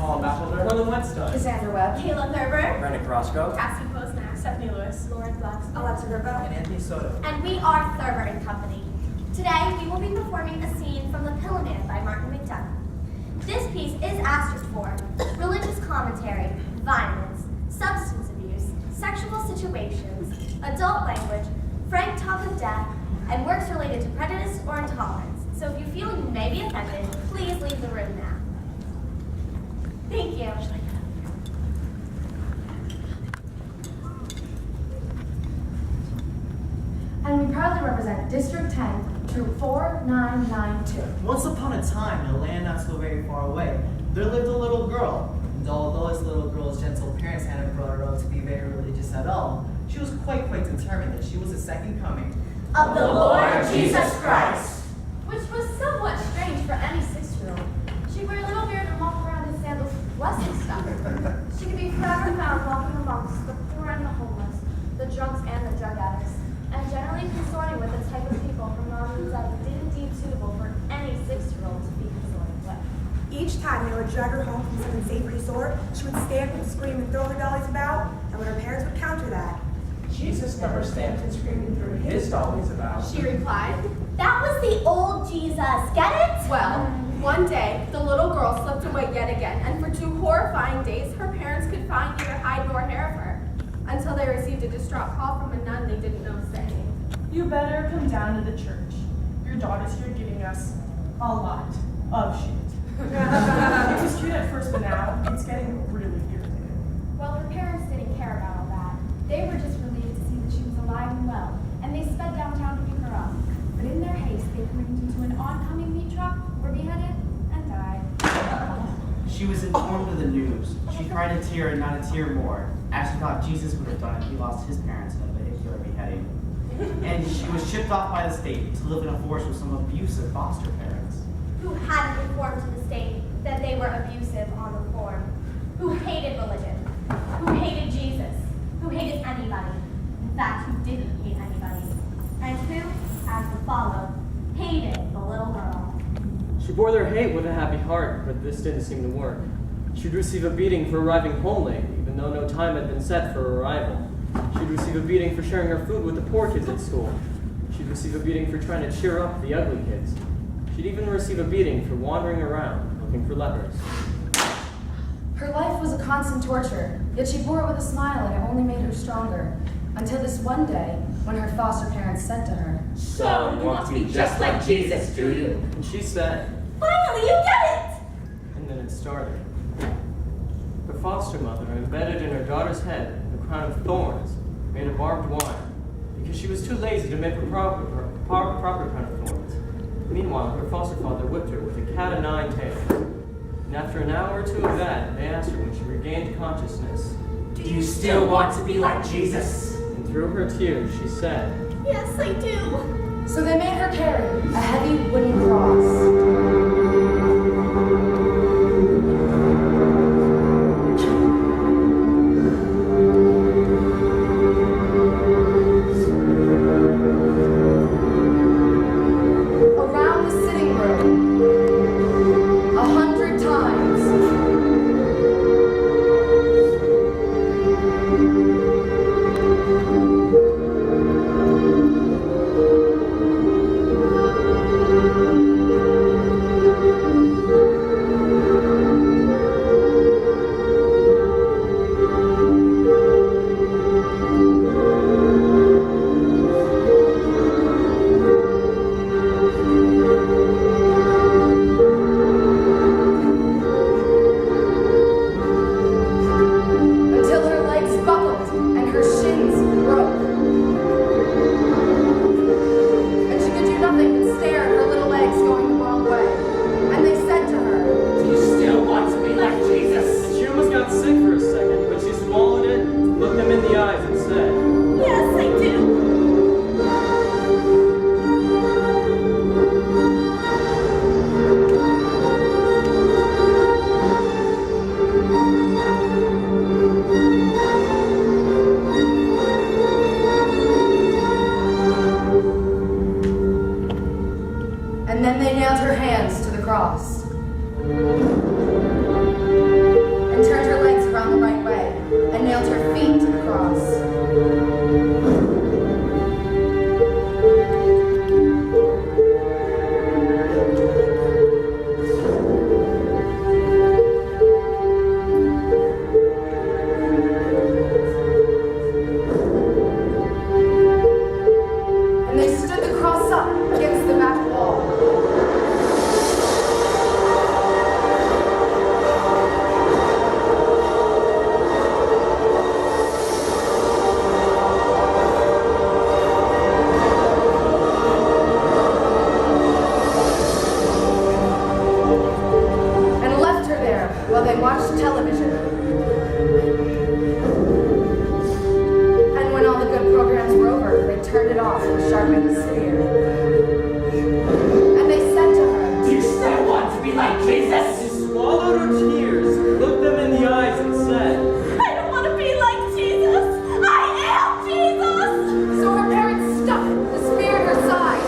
Paul Baffler, Northern Whetstone, Cassandra Webb, Kayla Thurber, Brennan Roscoe, Cassie Posner, Stephanie Lewis, Lauren Flex, Alexa Gerbo, and Anthony Soto. and we are Thurber and Company. Today, we will be performing a scene from the Pillowman by Martin McDonough. This piece is asterisk for religious commentary, violence, substance abuse, sexual situations, adult language, frank talk of death, and works related to prejudice or intolerance. So if you feel you may be offended, please leave the room now. Thank you. and we proudly represent District 10 through 4992. Once upon a time, in a land not so very far away, there lived a little girl. And although this little girl's gentle parents hadn't brought her up to be very religious at all, she was quite determined that she was the second coming Of the Lord Jesus Christ. Which was somewhat strange for any 6-year-old. She'd wear a little beard and walk around in sandals, blessing stuff. She could be forever found walking amongst the poor and the homeless, the drunks and the drug addicts, and generally consorting with the type of people from mountains that it didn't deem suitable for any 6-year-old to be consorting with. Each time they would drag her home from some unsafe resort, she would stamp and scream and throw her dollies about, and when her parents would counter that, Jesus never stamped and screamed and threw his dollies about. She replied, "That was the old Jesus, get it?" Well, one day, the little girl slipped away yet again, and for 2 horrifying days, her parents could find neither hide nor hair of her, until they received a distraught call from a nun they didn't know saying, You better come down to the church. Your daughter's here giving us a lot of shit. It was cute at first, but now it's getting really irritating. Well, her parents didn't care about all that. They were just relieved to see that she was alive and well, and they sped downtown to pick her up. But in their haste, they careened into an oncoming meat truck, were beheaded, and died. She was informed of the news. She cried a tear and not a tear more, as she thought Jesus would have done if he lost his parents in a vehicular beheading. And she was shipped off by the state to live in a forest with some abusive foster parents. Who hadn't informed to the state that they were abusive on the form, who hated religion, who hated Jesus, who hated anybody, in fact, who didn't hate anybody, and who, as will follow, hated the little girl. She bore their hate with a happy heart, but this didn't seem to work. She'd receive a beating for arriving home late, even though no time had been set for her arrival. She'd receive a beating for sharing her food with the poor kids at school. She'd receive a beating for trying to cheer up the ugly kids. She'd even receive a beating for wandering around looking for lepers. Her life was a constant torture, yet she bore it with a smile and it only made her stronger. Until this one day, when her foster parents said to her, "So you want to be just like Jesus, do you?" And she said, Finally, you get it! and then it started. Her foster mother embedded in her daughter's head a crown of thorns made of barbed wire because she was too lazy to make a proper crown of thorns. Meanwhile, her foster father whipped her with a cat-o'-nine tails. And after an hour or 2 of that, they asked her when she regained consciousness, Do you still want to be like Jesus? and through her tears, she said, Yes, I do. so they made her carry a heavy wooden cross. Around the sitting room, 100 times. while they watched television. And when all the good programs were over, they turned it off and sharpened the seer. And they said to her, Do you still want to be like Jesus? She swallowed her tears, looked them in the eyes, and said, I don't want to be like Jesus. I am Jesus. so her parents stuck the spear in her side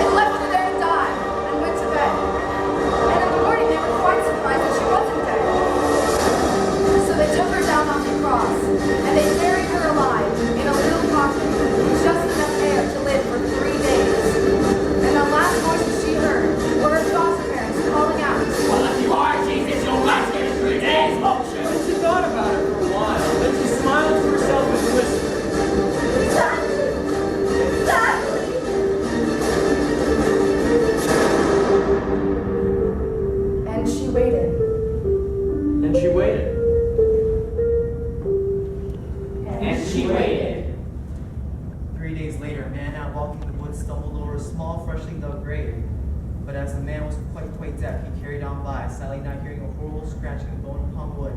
and left her there to die and went to bed. And in the morning they were quite surprised that she wasn't dead. So they took her down off the cross and they buried her alive in a little coffin with just enough air to live for 3 days. And the last voices she heard were her foster parents calling out, Well, if you are Jesus, you'll last here in 3 days, won't you? and she thought about it for a while. Then she smiled to herself and whispered, Exactly. and she waited. and she waited. And she waited. 3 days later, a man out walking in the woods stumbled over a small, freshly dug grave. But as the man was quite deaf, he carried on by, sadly not hearing a horrible scratching of bone upon wood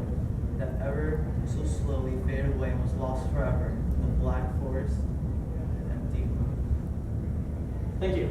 that ever so slowly faded away and was lost forever in the black forest and deep. Thank you.